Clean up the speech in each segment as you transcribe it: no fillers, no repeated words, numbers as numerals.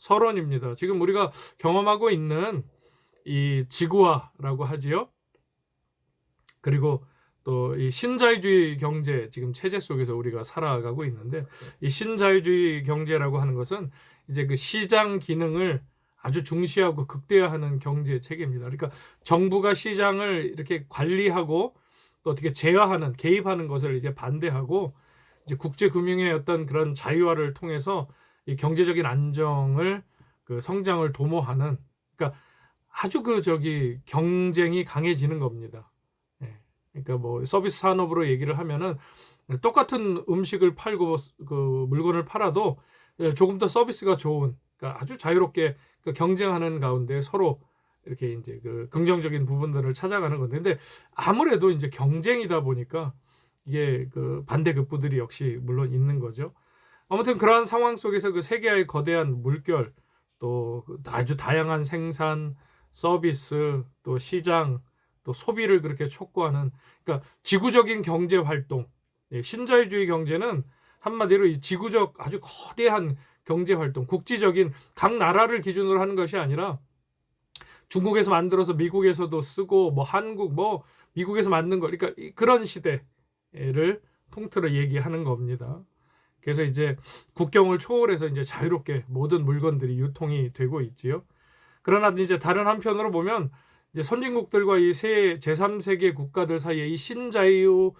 서론입니다. 지금 우리가 경험하고 있는 이 지구화라고 하지요. 그리고 또 이 신자유주의 경제 지금 체제 속에서 우리가 살아가고 있는데, 이 신자유주의 경제라고 하는 것은 이제 그 시장 기능을 아주 중시하고 극대화하는 경제 체계입니다. 그러니까 정부가 시장을 이렇게 관리하고 또 어떻게 제어하는, 개입하는 것을 이제 반대하고, 이제 국제 금융의 어떤 그런 자유화를 통해서 이 경제적인 안정을, 그 성장을 도모하는, 그러니까 아주 경쟁이 강해지는 겁니다. 예. 그러니까 뭐 서비스 산업으로 얘기를 하면은 똑같은 음식을 팔고 그 물건을 팔아도 조금 더 서비스가 좋은, 그러니까 아주 자유롭게 그 경쟁하는 가운데 서로 이렇게 이제 그 긍정적인 부분들을 찾아가는 건데, 근데 아무래도 이제 경쟁이다 보니까 이게 그 반대급부들이 역시 물론 있는 거죠. 아무튼 그러한 상황 속에서 그 세계의 거대한 물결, 또 아주 다양한 생산, 서비스, 또 시장, 또 소비를 그렇게 촉구하는, 그러니까 지구적인 경제 활동, 신자유주의 경제는 한마디로 이 지구적 아주 거대한 경제 활동, 국지적인 각 나라를 기준으로 하는 것이 아니라 중국에서 만들어서 미국에서도 쓰고, 뭐 한국, 뭐 미국에서 만든 거, 그러니까 그런 시대를 통틀어 얘기하는 겁니다. 그래서 이제 국경을 초월해서 이제 자유롭게 모든 물건들이 유통이 되고 있지요. 그러나 이제 다른 한편으로 보면 이제 선진국들과 이 제3세계 국가들 사이에 이 신자유주의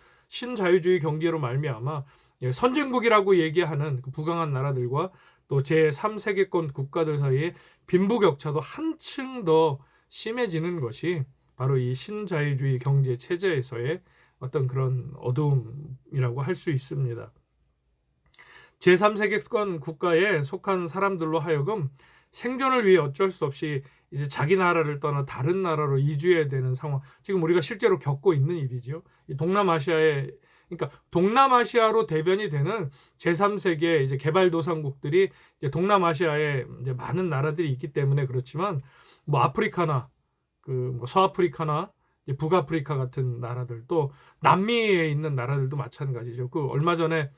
경제로 말미암아 선진국이라고 얘기하는 그 부강한 나라들과 또 제3세계권 국가들 사이에 빈부격차도 한층 더 심해지는 것이 바로 이 신자유주의 경제 체제에서의 어떤 그런 어두움이라고 할 수 있습니다. 제3세계권 국가에 속한 사람들로 하여금 생존을 위해 어쩔 수 없이 이제 자기 나라를 떠나 다른 나라로 이주해야 되는 상황, 지금 우리가 실제로 겪고 있는 일이죠. 이 동남아시아에, 그러니까 동남아시아로 대변이 되는 제3세계 이제 개발도상국들이 이제 동남아시아에 이제 많은 나라들이 있기 때문에 그렇지만, 뭐 아프리카나 뭐 서아프리카나 북아프리카 같은 나라들, 또 남미에 있는 나라들도 마찬가지죠. 그 얼마 전에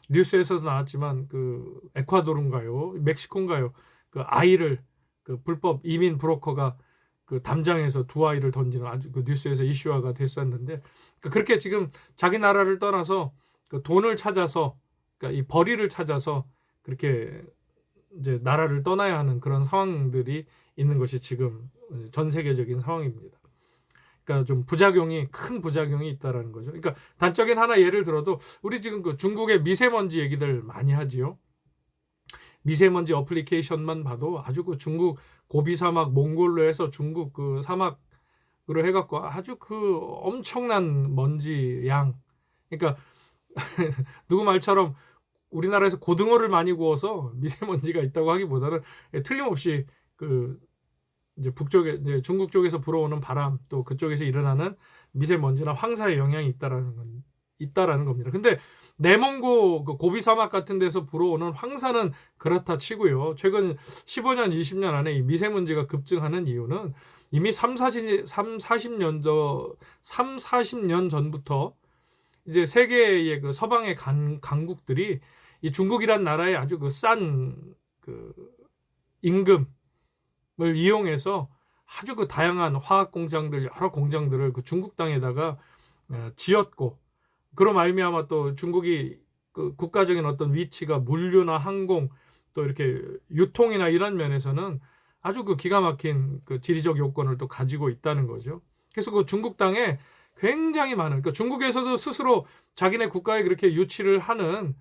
뉴스에서도 나왔지만 그 에콰도르인가요, 멕시코인가요, 그 아이를 그 불법 이민 브로커가 그 담장에서 두 아이를 던지는 아주 그 뉴스에서 이슈화가 됐었는데, 그렇게 지금 자기 나라를 떠나서 그 돈을 찾아서, 그러니까 이 벌이를 찾아서 그렇게 이제 나라를 떠나야 하는 그런 상황들이 있는 것이 지금 전 세계적인 상황입니다. 그러니까 좀 큰 부작용이 있다라는 거죠. 그러니까 단적인 하나 예를 들어도 우리 지금 그 중국의 미세먼지 얘기들 많이 하지요. 미세먼지 어플리케이션만 봐도 아주 그 중국 고비 사막 몽골로 해서 중국 그 사막으로 해갖고 아주 그 엄청난 먼지 양. 그러니까 누구 말처럼 우리나라에서 고등어를 많이 구워서 미세먼지가 있다고 하기보다는 틀림없이 그 이제 북쪽에 이제 중국 쪽에서 불어오는 바람, 또 그쪽에서 일어나는 미세먼지나 황사의 영향이 있다라는 겁니다. 근데 내몽고 그 고비 사막 같은 데서 불어오는 황사는 그렇다 치고요. 최근 15년, 20년 안에 이 미세먼지가 급증하는 이유는 이미 40년 전부터 이제 세계의 그 서방의 강국들이 이 중국이란 나라의 아주 그 싼 그 임금을 이용해서 아주 그 다양한 화학 공장들, 여러 공장들을 그 중국 땅에다가 지었고, 그로 말미암아 또 중국이 그 국가적인 어떤 위치가 물류나 항공, 또 이렇게 유통이나 이런 면에서는 아주 그 기가 막힌 그 지리적 요건을 또 가지고 있다는 거죠. 그래서 그 중국 땅에 굉장히 많은, 그러니까 중국에서도 스스로 자기네 국가에 그렇게 유치를 하는,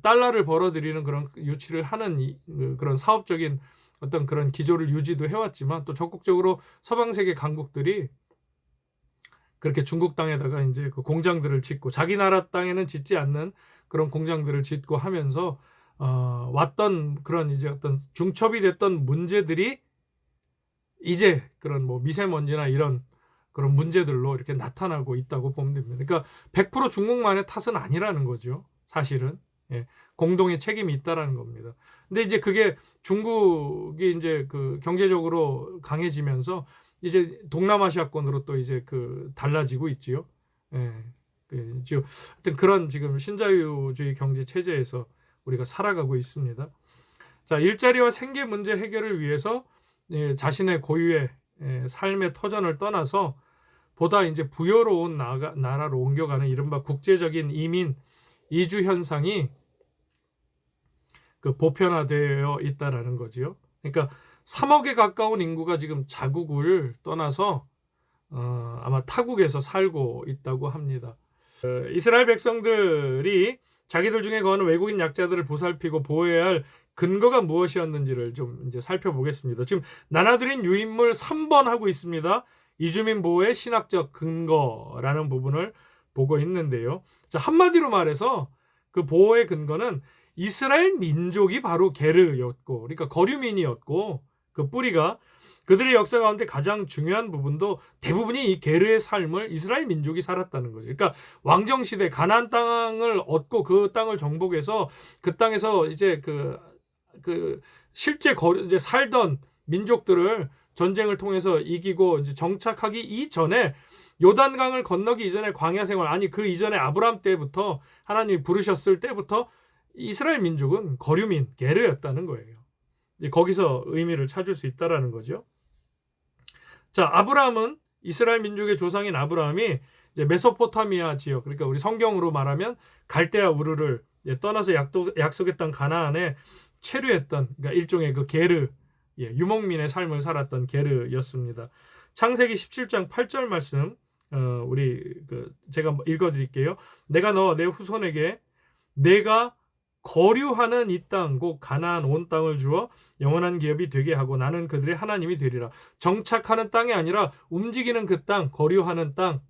달러를 벌어들이는 그런 유치를 하는 그런 사업적인 어떤 그런 기조를 유지도 해왔지만, 또 적극적으로 서방 세계 강국들이 그렇게 중국 땅에다가 이제 그 공장들을 짓고, 자기 나라 땅에는 짓지 않는 그런 공장들을 짓고 하면서 왔던 그런 이제 어떤 중첩이 됐던 문제들이 이제 그런 뭐 미세먼지나 이런 그런 문제들로 이렇게 나타나고 있다고 보면 됩니다. 그러니까 100% 중국만의 탓은 아니라는 거죠, 사실은. 예, 공동의 책임이 있다라는 겁니다. 근데 이제 그게 중국이 이제 그 경제적으로 강해지면서 이제 동남아시아권으로 또 이제 그 달라지고 있지요. 예, 지금 하여튼 그런 지금 신자유주의 경제 체제에서 우리가 살아가고 있습니다. 자, 일자리와 생계 문제 해결을 위해서 자신의 고유의 삶의 터전을 떠나서 보다 이제 부여로운 나라로 옮겨가는 이른바 국제적인 이민 이주 현상이 그 보편화되어 있다라는 거지요. 그러니까 3억에 가까운 인구가 지금 자국을 떠나서 아마 타국에서 살고 있다고 합니다. 이스라엘 백성들이 자기들 중에 거하는 외국인 약자들을 보살피고 보호해야 할 근거가 무엇이었는지를 좀 이제 살펴보겠습니다. 지금 나눠드린 유인물 3번 하고 있습니다. 이주민 보호의 신학적 근거라는 부분을 보고 있는데요. 자, 한마디로 말해서 그 보호의 근거는 이스라엘 민족이 바로 게르였고, 그러니까 거류민이었고, 그 뿌리가 그들의 역사 가운데 가장 중요한 부분도 대부분이 이 게르의 삶을 이스라엘 민족이 살았다는 거죠. 그러니까 왕정시대 가나안 땅을 얻고 그 땅을 정복해서 그 땅에서 이제 실제 이제 살던 민족들을 전쟁을 통해서 이기고 이제 정착하기 이전에 요단강을 건너기 이전에 광야 생활, 아니 그 이전에 아브라함 때부터 하나님이 부르셨을 때부터 이스라엘 민족은 거류민 게르였다는 거예요. 이제 거기서 의미를 찾을 수 있다라는 거죠. 자, 아브라함은 이스라엘 민족의 조상인 아브라함이 이제 메소포타미아 지역, 그러니까 우리 성경으로 말하면 갈대아 우르를 떠나서 약속의 땅 가나안에 체류했던, 그러니까 일종의 그 게르, 유목민의 삶을 살았던 게르였습니다. 창세기 17장 8절 말씀 제가 읽어드릴게요. 내가 너 내 후손에게 내가 거류하는 이 땅 곧 가나안 온 땅을 주어 영원한 기업이 되게 하고 나는 그들의 하나님이 되리라. 정착하는 땅이 아니라 움직이는 그 땅, 거류하는 땅,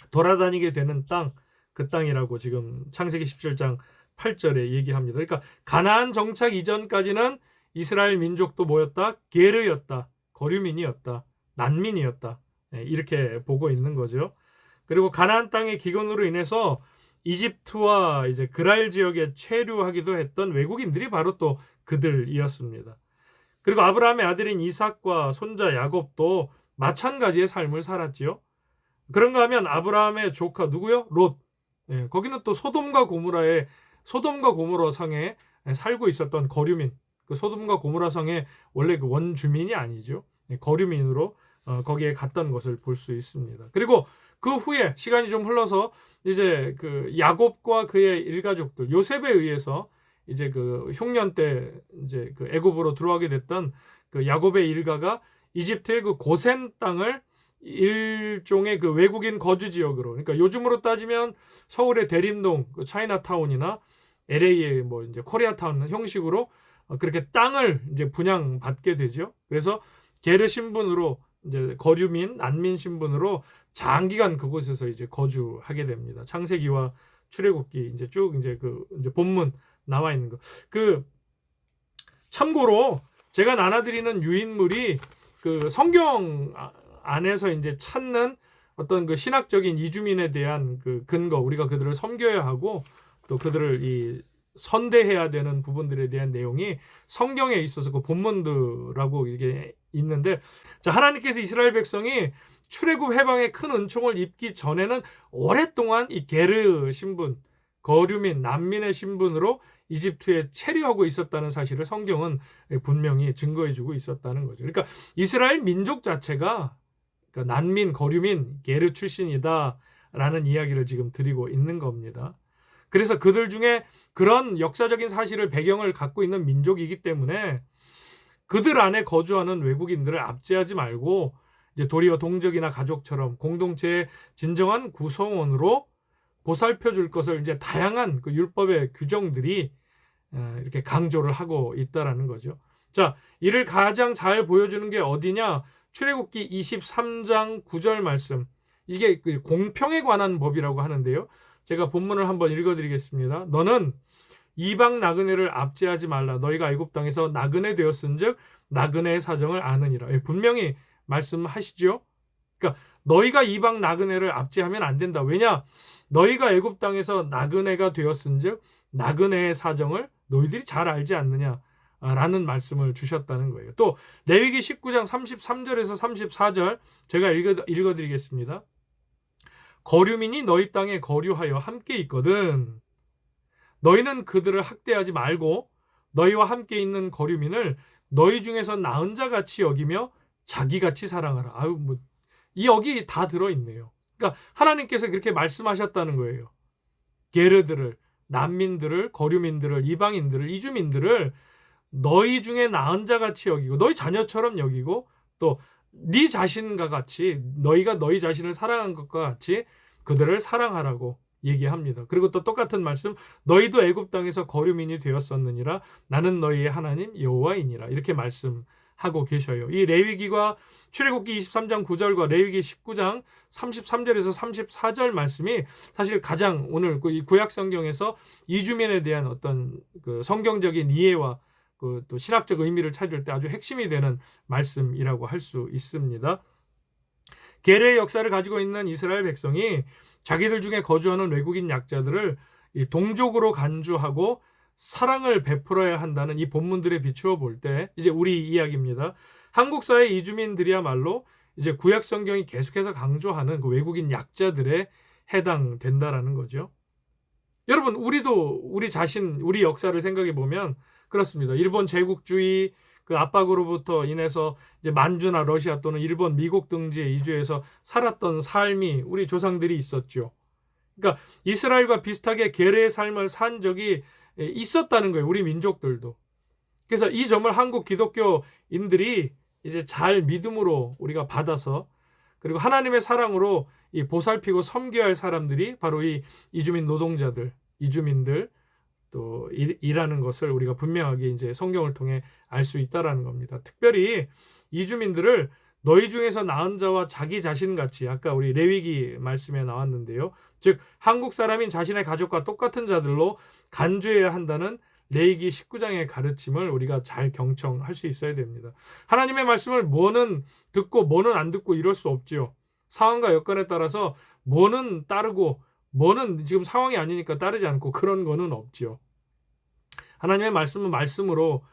돌아다니게 되는 땅, 그 땅이라고 지금 창세기 17장 8절에 얘기합니다. 그러니까 가나안 정착 이전까지는 이스라엘 민족도 뭐였다? 게르였다. 거류민이었다. 난민이었다. 이렇게 보고 있는 거죠. 그리고 가나안 땅의 기근으로 인해서 이집트와 이제 그랄 지역에 체류하기도 했던 외국인들이 바로 또 그들이었습니다. 그리고 아브라함의 아들인 이삭과 손자 야곱도 마찬가지의 삶을 살았지요. 그런가 하면 아브라함의 조카 누구요? 롯. 거기는 또 소돔과 고모라 성에 살고 있었던 거류민. 그 소돔과 고모라 성의 원래 그 원주민이 아니죠. 거류민으로 거기에 갔던 것을 볼 수 있습니다. 그리고 그 후에 시간이 좀 흘러서 이제 그 야곱과 그의 일가족들 요셉에 의해서 이제 그 흉년 때 이제 그 애굽으로 들어가게 됐던 그 야곱의 일가가 이집트의 그 고센 땅을 일종의 그 외국인 거주 지역으로, 그러니까 요즘으로 따지면 서울의 대림동 그 차이나타운이나 LA의 뭐 이제 코리아타운 형식으로 그렇게 땅을 이제 분양받게 되죠. 그래서 게르 신분으로 이제 거류민, 난민 신분으로 장기간 그곳에서 이제 거주하게 됩니다. 창세기와 출애굽기 이제 쭉 이제 이제 본문 나와 있는 거. 참고로 제가 나눠드리는 유인물이 그 성경 안에서 이제 찾는 어떤 그 신학적인 이주민에 대한 그 근거, 우리가 그들을 섬겨야 하고 또 그들을 선대해야 되는 부분들에 대한 내용이 성경에 있어서 그 본문들하고 이게 있는데, 자, 하나님께서 이스라엘 백성이 출애굽 해방의 큰 은총을 입기 전에는 오랫동안 이 게르 신분, 거류민, 난민의 신분으로 이집트에 체류하고 있었다는 사실을 성경은 분명히 증거해주고 있었다는 거죠. 그러니까 이스라엘 민족 자체가 그러니까 난민, 거류민, 게르 출신이다라는 이야기를 지금 드리고 있는 겁니다. 그래서 그들 중에 그런 역사적인 사실을 배경을 갖고 있는 민족이기 때문에 그들 안에 거주하는 외국인들을 압제하지 말고 이제 도리어 동족이나 가족처럼 공동체의 진정한 구성원으로 보살펴 줄 것을 이제 다양한 그 율법의 규정들이 이렇게 강조를 하고 있다라는 거죠. 자, 이를 가장 잘 보여주는 게 어디냐? 출애굽기 23장 9절 말씀. 이게 그 공평에 관한 법이라고 하는데요. 제가 본문을 한번 읽어드리겠습니다. 너는 이방 나그네를 압제하지 말라. 너희가 애굽 땅에서 나그네 되었은즉 나그네의 사정을 아느니라. 분명히 말씀하시죠. 그러니까 너희가 이방 나그네를 압제하면 안 된다. 왜냐? 너희가 애굽 땅에서 나그네가 되었은즉 나그네의 사정을 너희들이 잘 알지 않느냐 라는 말씀을 주셨다는 거예요. 또 레위기 19장 33절에서 34절 제가 읽어드리겠습니다. 거류민이 너희 땅에 거류하여 함께 있거든. 너희는 그들을 학대하지 말고 너희와 함께 있는 거류민을 너희 중에서 나은 자 같이 여기며 자기같이 사랑하라. 아유, 뭐 이 여기 다 들어있네요. 그러니까 하나님께서 그렇게 말씀하셨다는 거예요. 게르들을, 난민들을, 거류민들을, 이방인들을, 이주민들을 너희 중에 나은 자 같이 여기고 너희 자녀처럼 여기고 또 네 자신과 같이 너희가 너희 자신을 사랑한 것과 같이 그들을 사랑하라고 얘기합니다. 그리고 또 똑같은 말씀, 너희도 애굽 땅에서 거류민이 되었었느니라. 나는 너희의 하나님 여호와이니라. 이렇게 말씀하고 계셔요. 이 레위기가 출애굽기 23장 9절과 레위기 19장 33절에서 34절 말씀이 사실 가장 오늘 이 구약 성경에서 이주민에 대한 어떤 그 성경적인 이해와 그 또 신학적 의미를 찾을 때 아주 핵심이 되는 말씀이라고 할 수 있습니다. 게르의 역사를 가지고 있는 이스라엘 백성이 자기들 중에 거주하는 외국인 약자들을 동족으로 간주하고 사랑을 베풀어야 한다는 이 본문들에 비추어 볼 때 이제 우리 이야기입니다. 한국 사회 이주민들이야말로 이제 구약 성경이 계속해서 강조하는 그 외국인 약자들에 해당된다라는 거죠. 여러분, 우리도 우리 자신, 우리 역사를 생각해 보면 그렇습니다. 일본 제국주의 그 압박으로부터 인해서 이제 만주나 러시아 또는 일본, 미국 등지에 이주해서 살았던 삶이 우리 조상들이 있었죠. 그러니까 이스라엘과 비슷하게 게르의 삶을 산 적이 있었다는 거예요. 우리 민족들도. 그래서 이 점을 한국 기독교인들이 이제 잘 믿음으로 우리가 받아서 그리고 하나님의 사랑으로 이 보살피고 섬겨야 할 사람들이 바로 이 이주민 노동자들, 이주민들 또 이라는 것을 우리가 분명하게 이제 성경을 통해 알 수 있다라는 겁니다. 특별히 이주민들을 너희 중에서 나은 자와 자기 자신 같이 아까 우리 레위기 말씀에 나왔는데요. 즉 한국 사람인 자신의 가족과 똑같은 자들로 간주해야 한다는 레위기 19장의 가르침을 우리가 잘 경청할 수 있어야 됩니다. 하나님의 말씀을 뭐는 듣고 뭐는 안 듣고 이럴 수 없지요. 상황과 여건에 따라서 뭐는 따르고 뭐는 지금 상황이 아니니까 따르지 않고 그런 거는 없지요. 하나님의 말씀은 말씀으로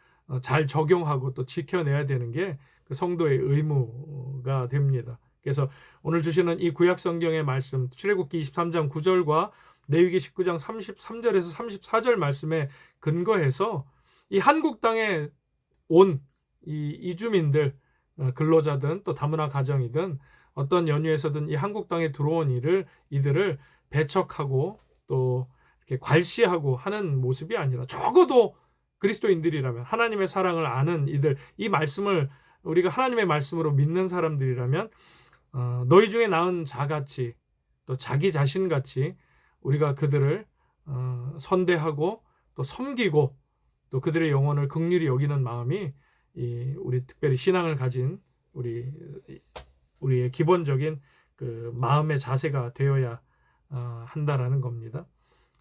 잘 적용하고 또 지켜내야 되는 게 그 성도의 의무가 됩니다. 그래서 오늘 주시는 이 구약 성경의 말씀 출애굽기 23장 9절과 레위기 19장 33절에서 34절 말씀에 근거해서 이 한국 땅에 온 이 이주민들, 근로자든 또 다문화 가정이든 어떤 연유에서든 이 한국 땅에 들어온 이들을 배척하고 또 이렇게 괄시하고 하는 모습이 아니라 적어도 그리스도인들이라면 하나님의 사랑을 아는 이들, 이 말씀을 우리가 하나님의 말씀으로 믿는 사람들이라면 너희 중에 나은 자같이 또 자기 자신같이 우리가 그들을 선대하고 또 섬기고 또 그들의 영혼을 긍휼히 여기는 마음이 우리 특별히 신앙을 가진 우리의 기본적인 그 마음의 자세가 되어야 한다라는 겁니다.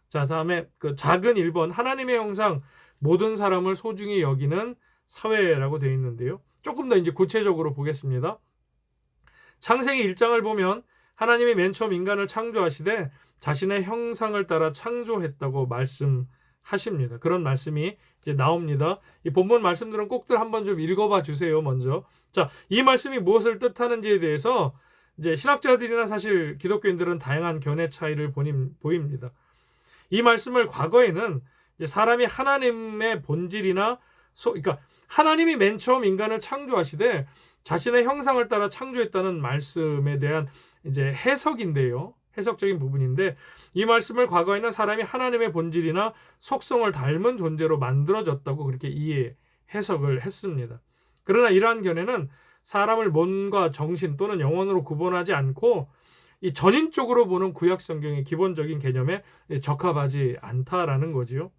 자, 다음에 그 작은 1번 하나님의 형상 모든 사람을 소중히 여기는 사회라고 되어 있는데요. 조금 더 이제 구체적으로 보겠습니다. 창세기 1장을 보면 하나님이 맨 처음 인간을 창조하시되 자신의 형상을 따라 창조했다고 말씀하십니다. 그런 말씀이 이제 나옵니다. 이 본문 말씀들은 꼭들 한번 좀 읽어봐 주세요. 먼저. 자, 이 말씀이 무엇을 뜻하는지에 대해서 이제 신학자들이나 사실 기독교인들은 다양한 견해 차이를 보입니다. 이 말씀을 과거에는 이제 사람이 하나님의 본질이나 그러니까 하나님이 맨 처음 인간을 창조하시되 자신의 형상을 따라 창조했다는 말씀에 대한 이제 해석인데요. 해석적인 부분인데 이 말씀을 과거에는 사람이 하나님의 본질이나 속성을 닮은 존재로 만들어졌다고 그렇게 해석을 했습니다. 그러나 이러한 견해는 사람을 몸과 정신 또는 영혼으로 구분하지 않고 이 전인적으로 보는 구약 성경의 기본적인 개념에 적합하지 않다라는 거지요.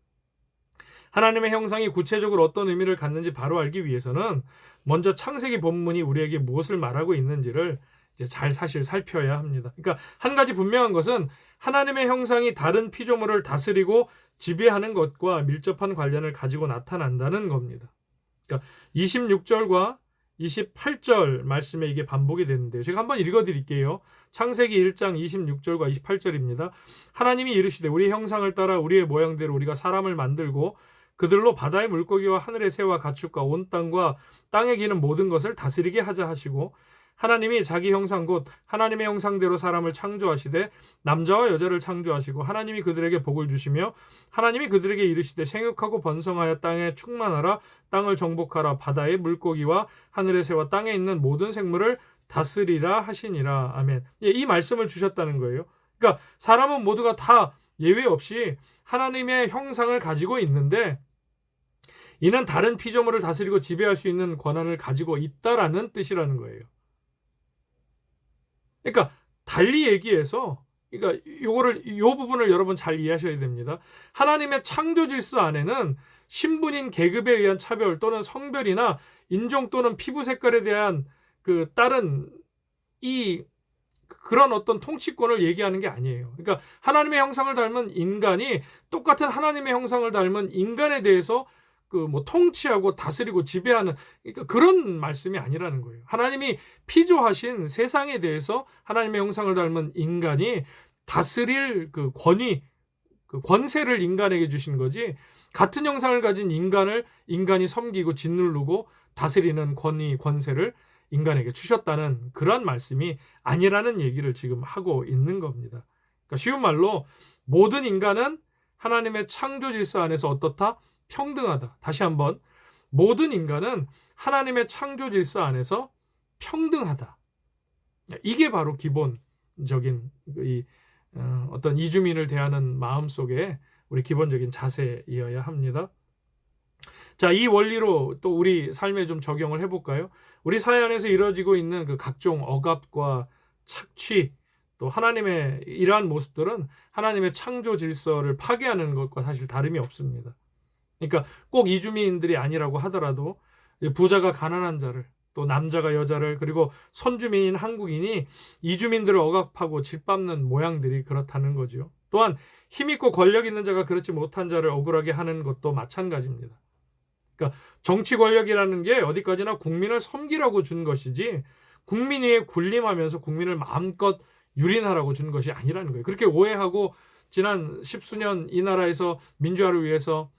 하나님의 형상이 구체적으로 어떤 의미를 갖는지 바로 알기 위해서는 먼저 창세기 본문이 우리에게 무엇을 말하고 있는지를 이제 잘 사실 살펴야 합니다. 그러니까 한 가지 분명한 것은 하나님의 형상이 다른 피조물을 다스리고 지배하는 것과 밀접한 관련을 가지고 나타난다는 겁니다. 그러니까 26절과 28절 말씀에 이게 반복이 되는데요. 제가 한번 읽어드릴게요. 창세기 1장 26절과 28절입니다. 하나님이 이르시되 우리 형상을 따라 우리의 모양대로 우리가 사람을 만들고 그들로 바다의 물고기와 하늘의 새와 가축과 온 땅과 땅에 기는 모든 것을 다스리게 하자 하시고 하나님이 자기 형상 곧 하나님의 형상대로 사람을 창조하시되 남자와 여자를 창조하시고 하나님이 그들에게 복을 주시며 하나님이 그들에게 이르시되 생육하고 번성하여 땅에 충만하라 땅을 정복하라 바다의 물고기와 하늘의 새와 땅에 있는 모든 생물을 다스리라 하시니라. 아멘. 이 말씀을 주셨다는 거예요. 그러니까 사람은 모두가 다 예외 없이 하나님의 형상을 가지고 있는데 이는 다른 피조물을 다스리고 지배할 수 있는 권한을 가지고 있다라는 뜻이라는 거예요. 그러니까 달리 얘기해서 그러니까 요 부분을 여러분 잘 이해하셔야 됩니다. 하나님의 창조 질서 안에는 신분인 계급에 의한 차별 또는 성별이나 인종 또는 피부 색깔에 대한 그 다른 그런 어떤 통치권을 얘기하는 게 아니에요. 그러니까 하나님의 형상을 닮은 인간이 똑같은 하나님의 형상을 닮은 인간에 대해서 통치하고 다스리고 지배하는 그러니까 그런 말씀이 아니라는 거예요. 하나님이 피조하신 세상에 대해서 하나님의 형상을 닮은 인간이 다스릴 그 권위, 그 권세를 인간에게 주신 거지 같은 형상을 가진 인간이 섬기고 짓누르고 다스리는 권위, 권세를 인간에게 주셨다는 그런 말씀이 아니라는 얘기를 지금 하고 있는 겁니다. 그러니까 쉬운 말로 모든 인간은 하나님의 창조 질서 안에서 어떻다? 평등하다. 다시 한번 모든 인간은 하나님의 창조 질서 안에서 평등하다. 이게 바로 기본적인 어떤 이주민을 대하는 마음 속에 우리 기본적인 자세이어야 합니다. 자, 이 원리로 또 우리 삶에 좀 적용을 해볼까요? 우리 사회 안에서 이루어지고 있는 그 각종 억압과 착취, 또 하나님의 이러한 모습들은 하나님의 창조 질서를 파괴하는 것과 사실 다름이 없습니다. 그러니까 꼭 이주민들이 아니라고 하더라도 부자가 가난한 자를, 또 남자가 여자를, 그리고 선주민인 한국인이 이주민들을 억압하고 짓밟는 모양들이 그렇다는 거죠. 또한 힘있고 권력 있는 자가 그렇지 못한 자를 억울하게 하는 것도 마찬가지입니다. 그러니까 정치 권력이라는 게 어디까지나 국민을 섬기라고 준 것이지 국민 위에 군림하면서 국민을 마음껏 유린하라고 준 것이 아니라는 거예요. 그렇게 오해하고 지난 10수년 이 나라에서 민주화를 위해서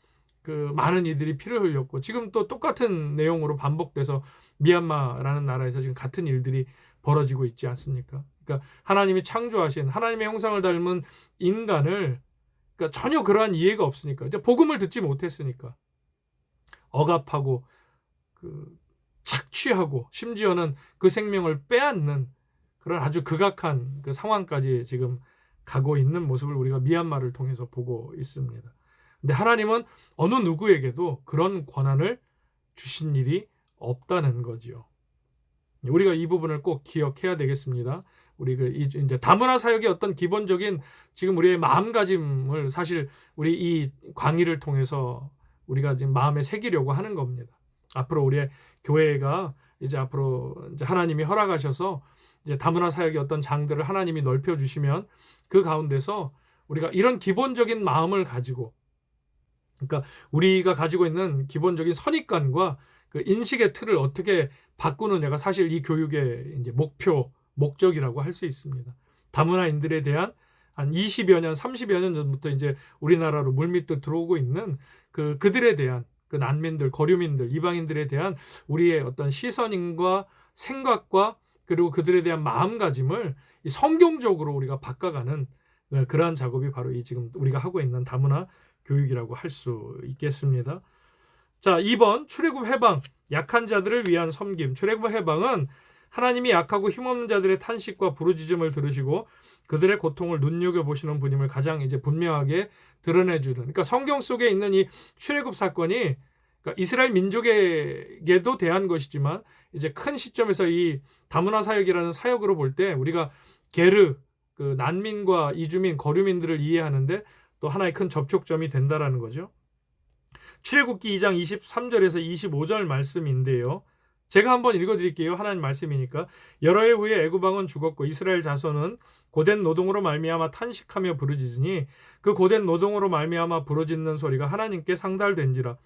그 많은 이들이 피를 흘렸고 지금 또 똑같은 내용으로 반복돼서 미얀마라는 나라에서 지금 같은 일들이 벌어지고 있지 않습니까? 그러니까 하나님이 창조하신 하나님의 형상을 닮은 인간을 그러니까 전혀 그러한 이해가 없으니까 이제 복음을 듣지 못했으니까 억압하고 착취하고 심지어는 그 생명을 빼앗는 그런 아주 극악한 그 상황까지 지금 가고 있는 모습을 우리가 미얀마를 통해서 보고 있습니다. 근데 하나님은 어느 누구에게도 그런 권한을 주신 일이 없다는 거죠. 우리가 이 부분을 꼭 기억해야 되겠습니다. 우리 이제 다문화 사역의 어떤 기본적인 지금 우리의 마음가짐을 사실 우리 이 강의를 통해서 우리가 지금 마음에 새기려고 하는 겁니다. 앞으로 우리의 교회가 이제 앞으로 이제 하나님이 허락하셔서 이제 다문화 사역의 어떤 장들을 하나님이 넓혀 주시면 그 가운데서 우리가 이런 기본적인 마음을 가지고 그러니까 우리가 가지고 있는 기본적인 선입관과 그 인식의 틀을 어떻게 바꾸느냐가 사실 이 교육의 이제 목적이라고 할 수 있습니다. 다문화인들에 대한 한 20여 년, 30여 년 전부터 이제 우리나라로 물밀듯 들어오고 있는 그들에 대한 그 난민들, 거류민들, 이방인들에 대한 우리의 어떤 시선과 생각과 그리고 그들에 대한 마음가짐을 성경적으로 우리가 바꿔가는 그러한 작업이 바로 이 지금 우리가 하고 있는 다문화 교육이라고 할 수 있겠습니다. 자, 2번 출애굽 해방, 약한 자들을 위한 섬김. 출애굽 해방은 하나님이 약하고 힘없는 자들의 탄식과 부르짖음을 들으시고 그들의 고통을 눈여겨보시는 분임을 가장 이제 분명하게 드러내주는. 그러니까 성경 속에 있는 이 출애굽 사건이 그러니까 이스라엘 민족에게도 대한 것이지만 이제 큰 시점에서 이 다문화 사역이라는 사역으로 볼 때 우리가 게르, 그 난민과 이주민, 거류민들을 이해하는데 또 하나의 큰 접촉점이 된다라는 거죠. 출애굽기 2장 23절에서 25절 말씀인데요. 제가 한번 읽어드릴게요. 하나님 말씀이니까. 여러 해 후에 애굽 왕은 죽었고 이스라엘 자손은 고된 노동으로 말미암아 탄식하며 부르짖으니 그 고된 노동으로 말미암아 부르짖는 소리가 하나님께 상달된지라.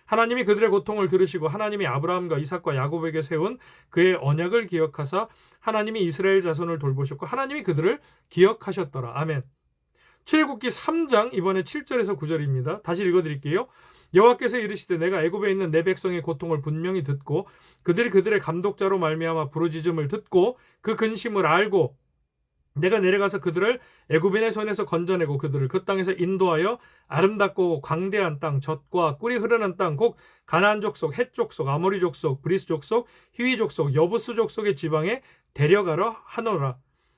하나님이 그들의 고통을 들으시고 하나님이 아브라함과 이삭과 야곱에게 세운 그의 언약을 기억하사 하나님이 이스라엘 자손을 돌보셨고 하나님이 그들을 기억하셨더라. 아멘. 출애굽기 3장 이번에 7절에서 9절입니다. 다시 읽어드릴게요. 여호와께서 이르시되 내가 애굽에 있는 내 백성의 고통을 분명히 듣고 그들이 그들의 감독자로 말미암아 부르짖음을 듣고 그 근심을 알고 내가 내려가서 그들을 애굽인의 손에서 건져내고 그들을 그 땅에서 인도하여 아름답고 광대한 땅, 젖과 꿀이 흐르는 땅, 곧 가나안 족속, 헷 족속, 아모리 족속, 브리스 족속, 히위 족속, 여부스 족속의 지방에 데려가려 하노라.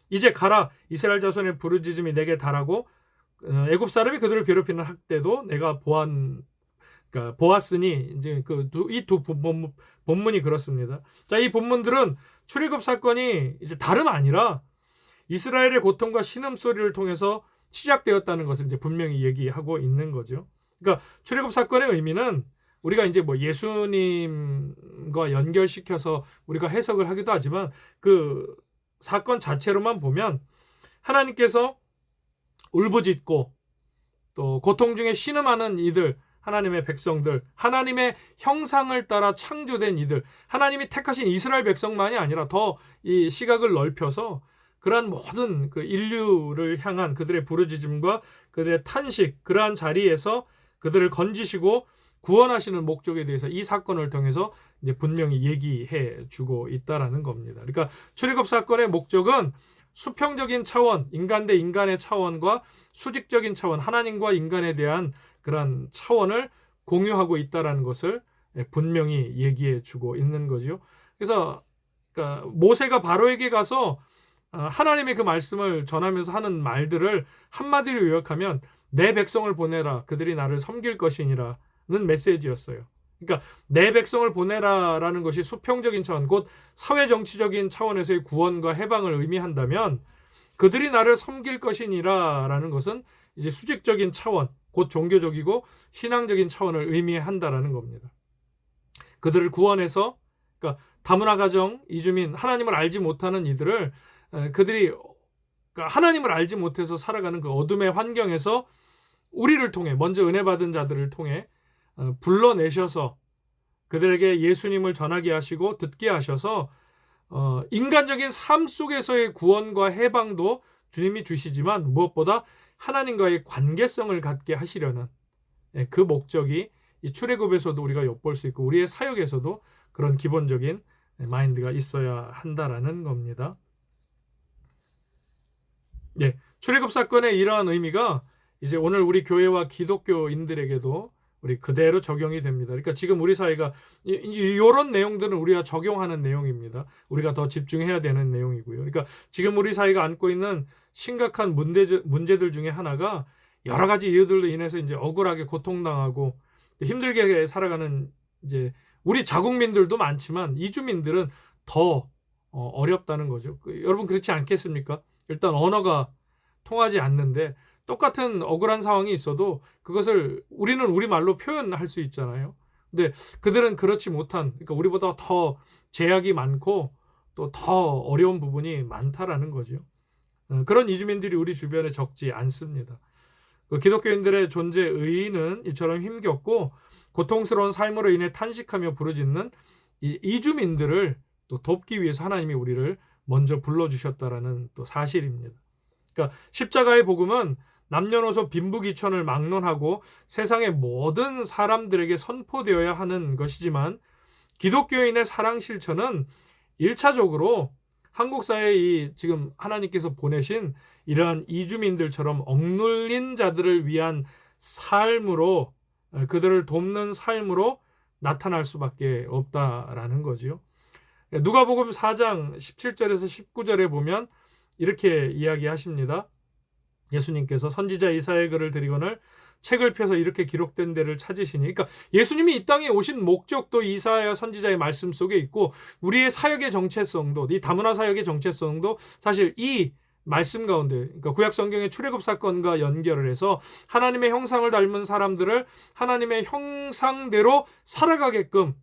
이제 가라. 이스라엘 자손의 부르짖음이 내게 달하고 애굽 사람이 그들을 괴롭히는 학대도 내가 보았으니 이제 이 두 본문이 그렇습니다. 자, 이 본문들은 출애굽 사건이 이제 다름 아니라 이스라엘의 고통과 신음소리를 통해서 시작되었다는 것을 이제 분명히 얘기하고 있는 거죠. 그러니까 출애굽 사건의 의미는 우리가 이제 뭐 예수님과 연결시켜서 우리가 해석을 하기도 하지만 그 사건 자체로만 보면 하나님께서 울부짖고 또 고통 중에 신음하는 이들, 하나님의 백성들, 하나님의 형상을 따라 창조된 이들, 하나님이 택하신 이스라엘 백성만이 아니라 더 이 시각을 넓혀서 그러한 모든 그 인류를 향한 그들의 부르짖음과 그들의 탄식, 그러한 자리에서 그들을 건지시고 구원하시는 목적에 대해서 이 사건을 통해서 이제 분명히 얘기해 주고 있다라는 겁니다. 그러니까 출애굽 사건의 목적은 수평적인 차원, 인간 대 인간의 차원과 수직적인 차원, 하나님과 인간에 대한 그런 차원을 공유하고 있다라는 것을 분명히 얘기해 주고 있는 거죠. 그래서 그러니까 모세가 바로에게 가서 하나님의 그 말씀을 전하면서 하는 말들을 한마디로 요약하면 내 백성을 보내라 그들이 나를 섬길 것이니라는 메시지였어요. 그러니까 내 백성을 보내라라는 것이 수평적인 차원, 곧 사회정치적인 차원에서의 구원과 해방을 의미한다면 그들이 나를 섬길 것이니라라는 것은 이제 수직적인 차원, 곧 종교적이고 신앙적인 차원을 의미한다라는 겁니다. 그들을 구원해서 그러니까 다문화 가정, 이주민, 하나님을 알지 못하는 이들을 그들이 하나님을 알지 못해서 살아가는 그 어둠의 환경에서 우리를 통해 먼저 은혜 받은 자들을 통해 불러내셔서 그들에게 예수님을 전하게 하시고 듣게 하셔서 인간적인 삶 속에서의 구원과 해방도 주님이 주시지만 무엇보다 하나님과의 관계성을 갖게 하시려는 그 목적이 이 출애굽에서도 우리가 엿볼 수 있고 우리의 사역에서도 그런 기본적인 마인드가 있어야 한다라는 겁니다. 예, 출애굽 사건의 이러한 의미가 이제 오늘 우리 교회와 기독교인들에게도 우리 그대로 적용이 됩니다. 그러니까 지금 우리 사회가 이런 내용들은 우리가 적용하는 내용입니다. 우리가 더 집중해야 되는 내용이고요. 그러니까 지금 우리 사회가 안고 있는 심각한 문제들 중에 하나가 여러 가지 이유들로 인해서 이제 억울하게 고통당하고 힘들게 살아가는 이제 우리 자국민들도 많지만 이주민들은 더 어렵다는 거죠. 여러분 그렇지 않겠습니까? 일단 언어가 통하지 않는데 똑같은 억울한 상황이 있어도 그것을 우리는 우리말로 표현할 수 있잖아요. 근데 그들은 그렇지 못한, 그러니까 우리보다 더 제약이 많고 또 더 어려운 부분이 많다라는 거죠. 그런 이주민들이 우리 주변에 적지 않습니다. 기독교인들의 존재 의의는 이처럼 힘겹고 고통스러운 삶으로 인해 탄식하며 부르짖는 이 이주민들을 또 돕기 위해서 하나님이 우리를 먼저 불러주셨다라는 또 사실입니다. 그러니까 십자가의 복음은 남녀노소 빈부귀천을 막론하고 세상의 모든 사람들에게 선포되어야 하는 것이지만 기독교인의 사랑 실천은 1차적으로 한국 사회의 지금 하나님께서 보내신 이러한 이주민들처럼 억눌린 자들을 위한 삶으로 그들을 돕는 삶으로 나타날 수밖에 없다라는 거죠. 누가복음 4장 17절에서 19절에 보면 이렇게 이야기하십니다. 예수님께서 선지자 이사야의 글을 드리거늘 책을 펴서 이렇게 기록된 데를 찾으시니, 그러니까 예수님이 이 땅에 오신 목적도 이사야 선지자의 말씀 속에 있고 우리의 사역의 정체성도, 이 다문화 사역의 정체성도 사실 이 말씀 가운데, 그러니까 구약 성경의 출애굽 사건과 연결을 해서 하나님의 형상을 닮은 사람들을 하나님의 형상대로 살아가게끔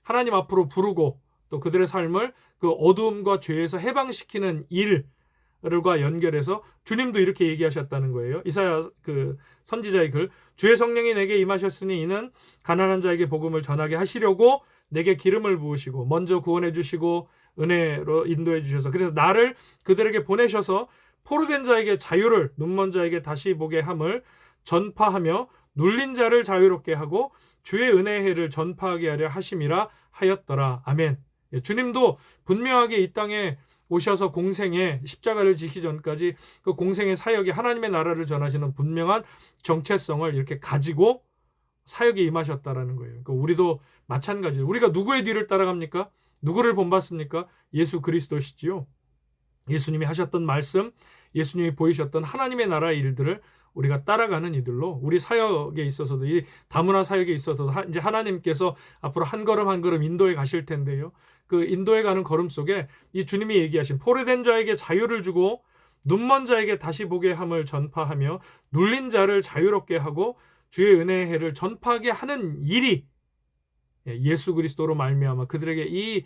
하나님 앞으로 부르고 또 그들의 삶을 그 어두움과 죄에서 해방시키는 일과 연결해서 주님도 이렇게 얘기하셨다는 거예요. 이사야 그 선지자의 글, 주의 성령이 내게 임하셨으니 이는 가난한 자에게 복음을 전하게 하시려고 내게 기름을 부으시고 먼저 구원해 주시고 은혜로 인도해 주셔서, 그래서 나를 그들에게 보내셔서 포로된 자에게 자유를, 눈먼 자에게 다시 보게 함을 전파하며 눌린 자를 자유롭게 하고 주의 은혜의 해를 전파하게 하려 하심이라 하였더라. 아멘. 예, 주님도 분명하게 이 땅에 오셔서 공생의 십자가를 지기 전까지 그 공생의 사역이 하나님의 나라를 전하시는 분명한 정체성을 이렇게 가지고 사역에 임하셨다라는 거예요. 그러니까 우리도 마찬가지로 우리가 누구의 뒤를 따라갑니까? 누구를 본받습니까? 예수 그리스도시지요. 예수님이 하셨던 말씀, 예수님이 보이셨던 하나님의 나라의 일들을 우리가 따라가는 이들로 우리 사역에 있어서도 이 다문화 사역에 있어서도 이제 하나님께서 앞으로 한 걸음 한 걸음 인도에 가실 텐데요. 그 인도에 가는 걸음 속에 이 주님이 얘기하신 포로된 자에게 자유를 주고 눈먼 자에게 다시 보게 함을 전파하며 눌린 자를 자유롭게 하고 주의 은혜의 해를 전파하게 하는 일이 예수 그리스도로 말미암아 그들에게 이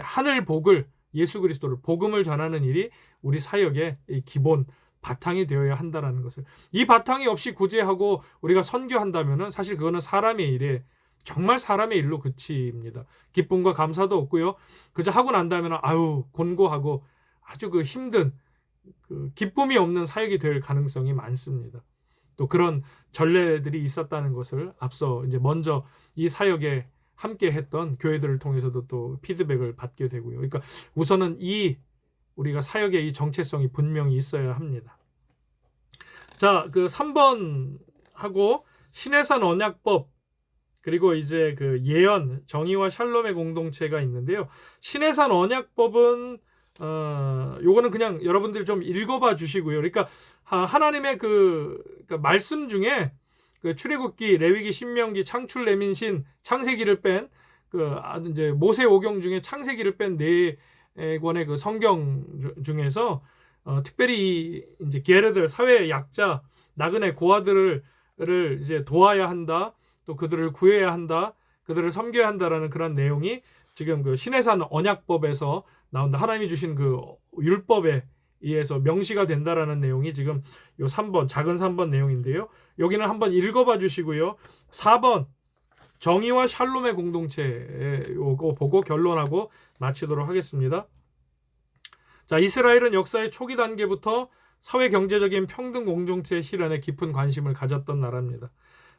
하늘 복을 예수 그리스도를 복음을 전하는 일이 우리 사역의 기본 바탕이 되어야 한다는 것을 이 바탕이 없이 구제하고 우리가 선교한다면은 사실 그거는 사람의 일에 정말 사람의 일로 그칩니다. 기쁨과 감사도 없고요. 그저 하고 난 다음에는 아유 곤고하고 아주 그 힘든 그 기쁨이 없는 사역이 될 가능성이 많습니다. 또 그런 전례들이 있었다는 것을 앞서 이제 먼저 이 사역에 함께 했던 교회들을 통해서도 또 피드백을 받게 되고요. 그러니까 우선은 이 우리가 사역의 이 정체성이 분명히 있어야 합니다. 자, 그 3번 하고 신해산 언약법 그리고 이제 그 예언, 정의와 샬롬의 공동체가 있는데요. 신해산 언약법은 요거는 그냥 여러분들이 좀 읽어봐 주시고요. 그러니까 하나님의 그러니까 말씀 중에 그 출애굽기, 레위기, 신명기, 창출, 레민신, 창세기를 뺀 그 이제 모세 오경 중에 창세기를 뺀 네 권의 그 성경 중에서 특별히 이제 게르들 사회 약자 나그네 고아들을 이제 도와야 한다. 또 그들을 구해야 한다. 그들을 섬겨야 한다라는 그런 내용이 지금 그 신해산 언약법에서 나온다. 하나님이 주신 그 율법에 의해서 명시가 된다라는 내용이 지금 요 3번 작은 3번 내용인데요. 여기는 한번 읽어봐 주시고요. 4번 정의와 샬롬의 공동체 요거 보고 결론하고 마치도록 하겠습니다. 자, 이스라엘은 역사의 초기 단계부터 사회 경제적인 평등 공동체 실현에 깊은 관심을 가졌던 나라입니다.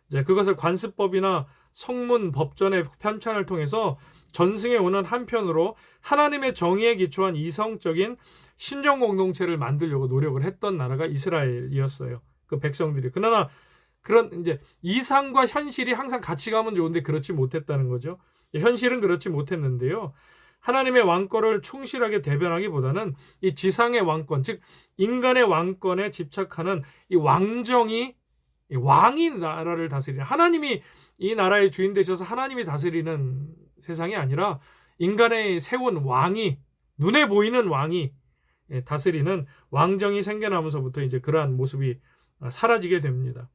이제 그것을 관습법이나 성문 법전의 편찬을 통해서 전승해 오는 한편으로 하나님의 정의에 기초한 이성적인 신정 공동체를 만들려고 노력을 했던 나라가 이스라엘이었어요. 그 백성들이. 그러나 그런 이제 이상과 현실이 항상 같이 가면 좋은데 그렇지 못했다는 거죠. 현실은 그렇지 못했는데요. 하나님의 왕권을 충실하게 대변하기보다는 이 지상의 왕권, 즉 인간의 왕권에 집착하는 이 왕정이 왕이 나라를 다스리는 하나님이 이 나라의 주인 되셔서 하나님이 다스리는 세상이 아니라 인간의 세운 왕이 눈에 보이는 왕이 다스리는 왕정이 생겨나면서부터 이제 그러한 모습이 사라지게 됩니다.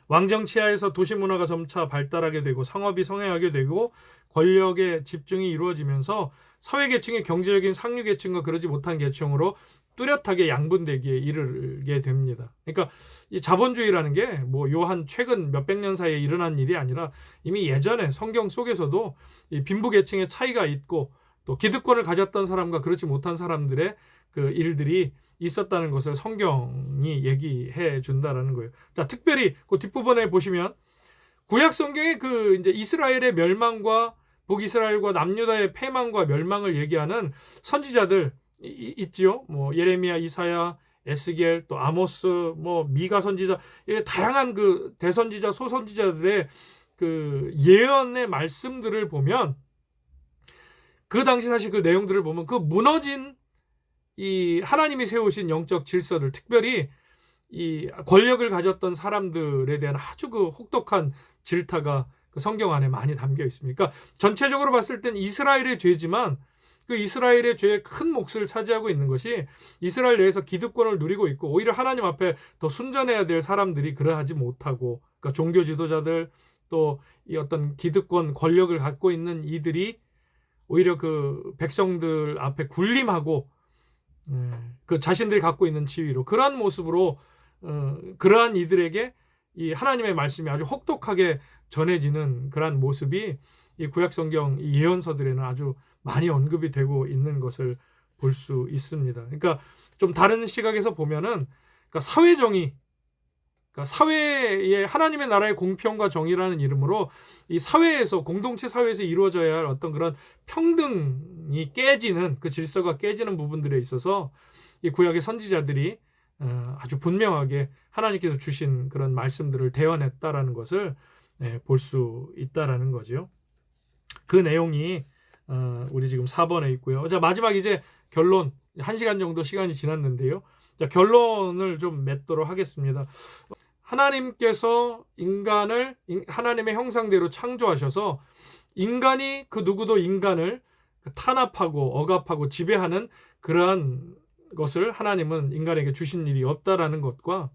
왕정 치하에서 도시 문화가 점차 발달하게 되고 상업이 성행하게 되고 권력의 집중이 이루어지면서 사회계층의 경제적인 상류계층과 그러지 못한 계층으로 뚜렷하게 양분되기에 이르게 됩니다. 그러니까 이 자본주의라는 게 뭐 요한 최근 몇백 년 사이에 일어난 일이 아니라 이미 예전에 성경 속에서도 이 빈부계층의 차이가 있고 또 기득권을 가졌던 사람과 그렇지 못한 사람들의 그 일들이 있었다는 것을 성경이 얘기해 준다라는 거예요. 자, 특별히 그 뒷부분에 보시면 구약 성경의 그 이제 이스라엘의 멸망과 북이스라엘과 남유다의 패망과 멸망을 얘기하는 선지자들 있지요. 뭐 예레미야, 이사야, 에스겔, 또 아모스, 뭐 미가 선지자, 이렇게 다양한 그 대선지자, 소선지자들의 그 예언의 말씀들을 보면 그 당시 사실 그 내용들을 보면 그 무너진 이 하나님이 세우신 영적 질서들, 특별히 이 권력을 가졌던 사람들에 대한 아주 그 혹독한 질타가 그 성경 안에 많이 담겨 있습니다. 그러니까 전체적으로 봤을 땐 이스라엘의 죄지만 그 이스라엘의 죄의 큰 몫을 차지하고 있는 것이 이스라엘 내에서 기득권을 누리고 있고 오히려 하나님 앞에 더 순전해야 될 사람들이 그러하지 못하고 그러니까 종교 지도자들 또 이 어떤 기득권 권력을 갖고 있는 이들이 오히려 그 백성들 앞에 군림하고 그 자신들이 갖고 있는 지위로 그러한 모습으로 그러한 이들에게 이 하나님의 말씀이 아주 혹독하게 전해지는 그러한 모습이 이 구약성경 이 예언서들에는 아주 많이 언급이 되고 있는 것을 볼 수 있습니다. 그러니까 좀 다른 시각에서 보면은 그러니까 사회정의 그러니까 사회의 하나님의 나라의 공평과 정의라는 이름으로 이 사회에서 공동체 사회에서 이루어져야 할 어떤 그런 평등이 깨지는 그 질서가 깨지는 부분들에 있어서 이 구약의 선지자들이 아주 분명하게 하나님께서 주신 그런 말씀들을 대언했다라는 것을 볼 수 있다라는 거죠. 그 내용이 우리 지금 4번에 있고요. 자, 마지막 이제 결론 1시간 정도 시간이 지났는데요. 자, 결론을 좀 맺도록 하겠습니다. 하나님께서 인간을 하나님의 형상대로 창조하셔서 인간이 그 누구도 인간을 탄압하고 억압하고 지배하는 그러한 것을 하나님은 인간에게 주신 일이 없다라는 것과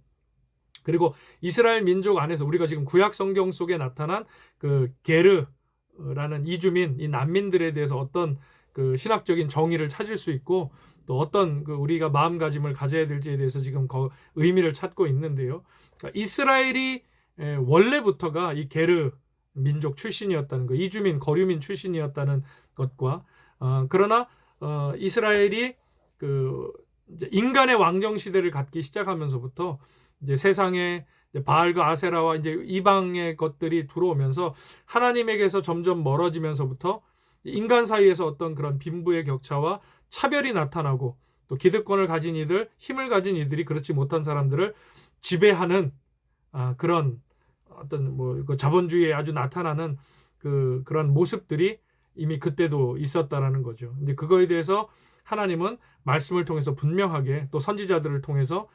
그리고 이스라엘 민족 안에서 우리가 지금 구약 성경 속에 나타난 그 게르라는 이주민, 이 난민들에 대해서 어떤 그 신학적인 정의를 찾을 수 있고 또 어떤 그 우리가 마음가짐을 가져야 될지에 대해서 지금 의미를 찾고 있는데요. 그러니까 이스라엘이 원래부터가 이 게르 민족 출신이었다는 거, 이주민, 거류민 출신이었다는 것과 그러나 이스라엘이 그 이제 인간의 왕정 시대를 갖기 시작하면서부터 이제 세상에 바알과 아세라와 이제 이방의 것들이 들어오면서 하나님에게서 점점 멀어지면서부터 인간 사이에서 어떤 그런 빈부의 격차와 차별이 나타나고 또 기득권을 가진 이들, 힘을 가진 이들이 그렇지 못한 사람들을 지배하는 그런 어떤 뭐 자본주의에 아주 나타나는 그런 모습들이 이미 그때도 있었다라는 거죠. 근데 그거에 대해서 하나님은 말씀을 통해서 분명하게 또 선지자들을 통해서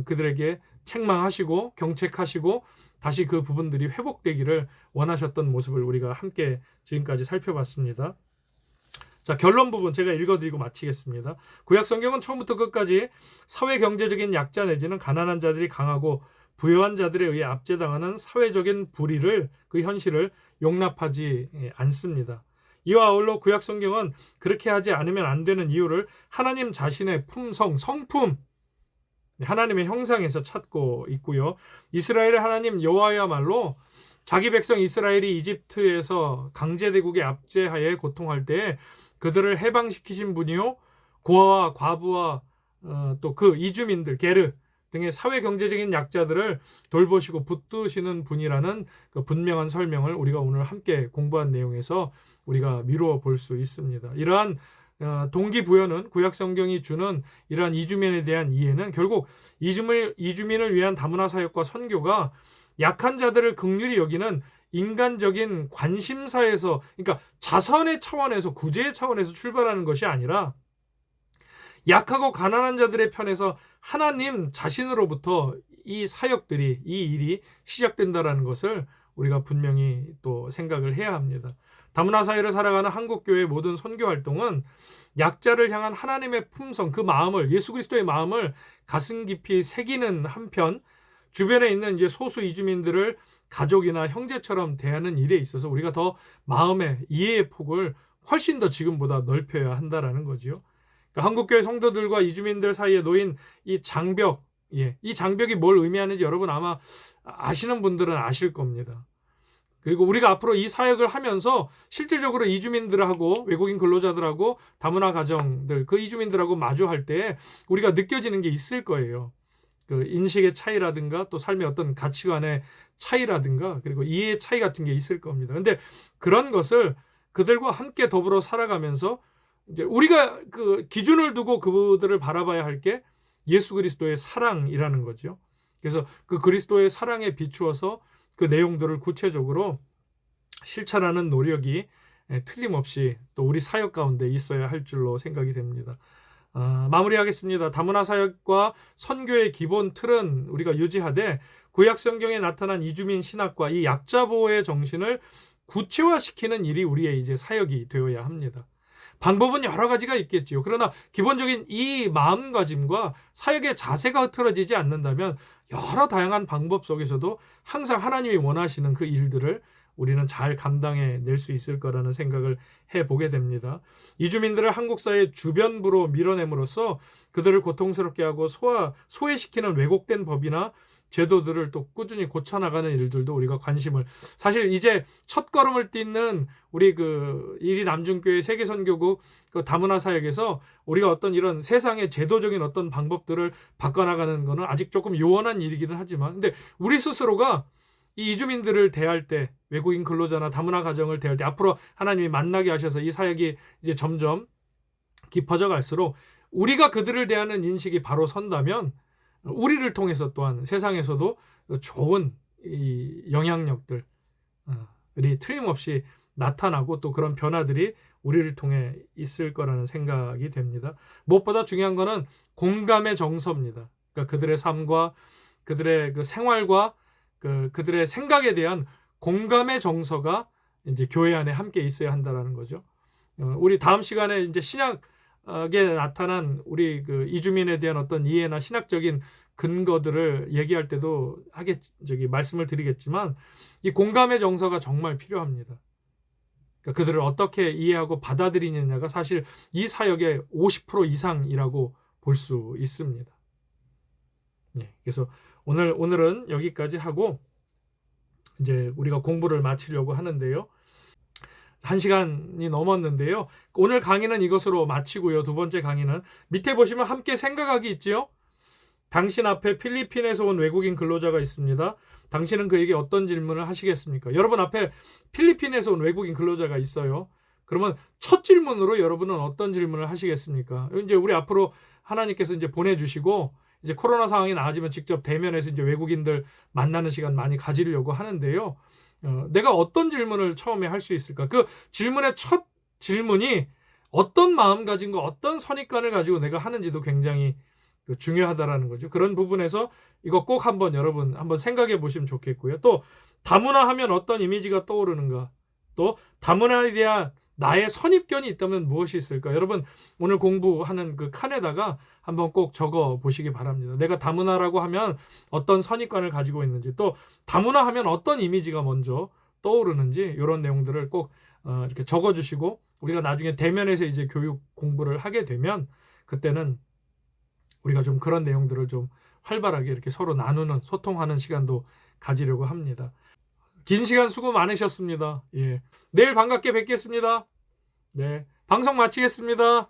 그들에게 책망하시고 경책하시고 다시 그 부분들이 회복되기를 원하셨던 모습을 우리가 함께 지금까지 살펴봤습니다. 자, 결론 부분 제가 읽어드리고 마치겠습니다. 구약 성경은 처음부터 끝까지 사회 경제적인 약자 내지는 가난한 자들이 강하고 부유한 자들에 의해 압제당하는 사회적인 불의를 그 현실을 용납하지 않습니다. 이와 아울러 구약 성경은 그렇게 하지 않으면 안 되는 이유를 하나님 자신의 품성, 성품, 하나님의 형상에서 찾고 있고요. 이스라엘의 하나님 여호와야말로 자기 백성 이스라엘이 이집트에서 강제대국의 압제하에 고통할 때 그들을 해방시키신 분이요, 고아와 과부와 또 그 이주민들, 게르 등의 사회 경제적인 약자들을 돌보시고 붙드시는 분이라는 그 분명한 설명을 우리가 오늘 함께 공부한 내용에서 우리가 미루어 볼 수 있습니다. 이러한 동기부여는 구약 성경이 주는 이러한 이주민에 대한 이해는 결국 이주민을 위한 다문화 사역과 선교가 약한 자들을 긍휼히 여기는 인간적인 관심사에서, 그러니까 자선의 차원에서, 구제의 차원에서 출발하는 것이 아니라 약하고 가난한 자들의 편에서 하나님 자신으로부터 이 사역들이, 이 일이 시작된다라는 것을 우리가 분명히 또 생각을 해야 합니다. 다문화 사회를 살아가는 한국교회의 모든 선교 활동은 약자를 향한 하나님의 품성, 그 마음을, 예수 그리스도의 마음을 가슴 깊이 새기는 한편 주변에 있는 이제 소수 이주민들을 가족이나 형제처럼 대하는 일에 있어서 우리가 더 마음의 이해의 폭을 훨씬 더 지금보다 넓혀야 한다라는 거지요. 그러니까 한국교회 성도들과 이주민들 사이에 놓인 이 장벽, 이 장벽이 뭘 의미하는지 여러분 아마 아시는 분들은 아실 겁니다. 그리고 우리가 앞으로 이 사역을 하면서 실질적으로 이주민들하고 외국인 근로자들하고 다문화 가정들, 그 이주민들하고 마주할 때 우리가 느껴지는 게 있을 거예요. 그 인식의 차이라든가 또 삶의 어떤 가치관의 차이라든가 그리고 이해의 차이 같은 게 있을 겁니다. 근데 그런 것을 그들과 함께 더불어 살아가면서 이제 우리가 그 기준을 두고 그들을 바라봐야 할 게 예수 그리스도의 사랑이라는 거죠. 그래서 그 그리스도의 사랑에 비추어서 그 내용들을 구체적으로 실천하는 노력이 틀림없이 또 우리 사역 가운데 있어야 할 줄로 생각이 됩니다. 마무리하겠습니다. 다문화 사역과 선교의 기본 틀은 우리가 유지하되 구약 성경에 나타난 이주민 신학과 이 약자 보호의 정신을 구체화시키는 일이 우리의 이제 사역이 되어야 합니다. 방법은 여러 가지가 있겠지요. 그러나 기본적인 이 마음가짐과 사역의 자세가 흐트러지지 않는다면 여러 다양한 방법 속에서도 항상 하나님이 원하시는 그 일들을 우리는 잘 감당해 낼 수 있을 거라는 생각을 해보게 됩니다. 이주민들을 한국 사회의 주변부로 밀어냄으로써 그들을 고통스럽게 하고 소외시키는 왜곡된 법이나 제도들을 또 꾸준히 고쳐나가는 일들도 우리가 관심을, 사실 이제 첫 걸음을 딛는 우리 그 이리 남중교회 세계선교국 그 다문화 사역에서 우리가 어떤 이런 세상의 제도적인 어떤 방법들을 바꿔나가는 거는 아직 조금 요원한 일이기는 하지만, 근데 우리 스스로가 이 이주민들을 대할 때, 외국인 근로자나 다문화 가정을 대할 때, 앞으로 하나님이 만나게 하셔서 이 사역이 이제 점점 깊어져 갈수록 우리가 그들을 대하는 인식이 바로 선다면 우리를 통해서 또한 세상에서도 좋은 이 영향력들이 틀림없이 나타나고 또 그런 변화들이 우리를 통해 있을 거라는 생각이 됩니다. 무엇보다 중요한 거는 공감의 정서입니다. 그러니까 그들의 삶과 그들의 그 생활과 그들의 생각에 대한 공감의 정서가 이제 교회 안에 함께 있어야 한다라는 거죠. 우리 다음 시간에 이제 신약에 나타난 우리 그 이주민에 대한 어떤 이해나 신학적인 근거들을 얘기할 때도 말씀을 드리겠지만, 이 공감의 정서가 정말 필요합니다. 그러니까 그들을 어떻게 이해하고 받아들이느냐가 사실 이 사역의 50% 이상이라고 볼 수 있습니다. 네, 그래서 오늘은 여기까지 하고 이제 우리가 공부를 마치려고 하는데요. 1시간이 넘었는데요. 오늘 강의는 이것으로 마치고요. 두 번째 강의는 밑에 보시면 함께 생각하기 있지요. 당신 앞에 필리핀에서 온 외국인 근로자가 있습니다. 당신은 그에게 어떤 질문을 하시겠습니까? 여러분 앞에 필리핀에서 온 외국인 근로자가 있어요. 그러면 첫 질문으로 여러분은 어떤 질문을 하시겠습니까? 이제 우리 앞으로 하나님께서 이제 보내주시고, 이제 코로나 상황이 나아지면 직접 대면해서 이제 외국인들 만나는 시간 많이 가지려고 하는데요. 내가 어떤 질문을 처음에 할 수 있을까? 그 질문의 첫 질문이 어떤 마음가짐과 어떤 선입관을 가지고 내가 하는지도 굉장히 중요하다라는 거죠. 그런 부분에서 이거 꼭 여러분 한번 생각해 보시면 좋겠고요. 또 다문화 하면 어떤 이미지가 떠오르는가? 또 다문화에 대한 나의 선입견이 있다면 무엇이 있을까? 여러분 오늘 공부하는 그 칸에다가 한번 꼭 적어 보시기 바랍니다. 내가 다문화라고 하면 어떤 선입관을 가지고 있는지, 또 다문화 하면 어떤 이미지가 먼저 떠오르는지, 이런 내용들을 꼭 이렇게 적어 주시고, 우리가 나중에 대면에서 이제 교육 공부를 하게 되면 그때는 우리가 좀 그런 내용들을 좀 활발하게 이렇게 서로 나누는, 소통하는 시간도 가지려고 합니다. 긴 시간 수고 많으셨습니다. 예. 내일 반갑게 뵙겠습니다. 네. 방송 마치겠습니다.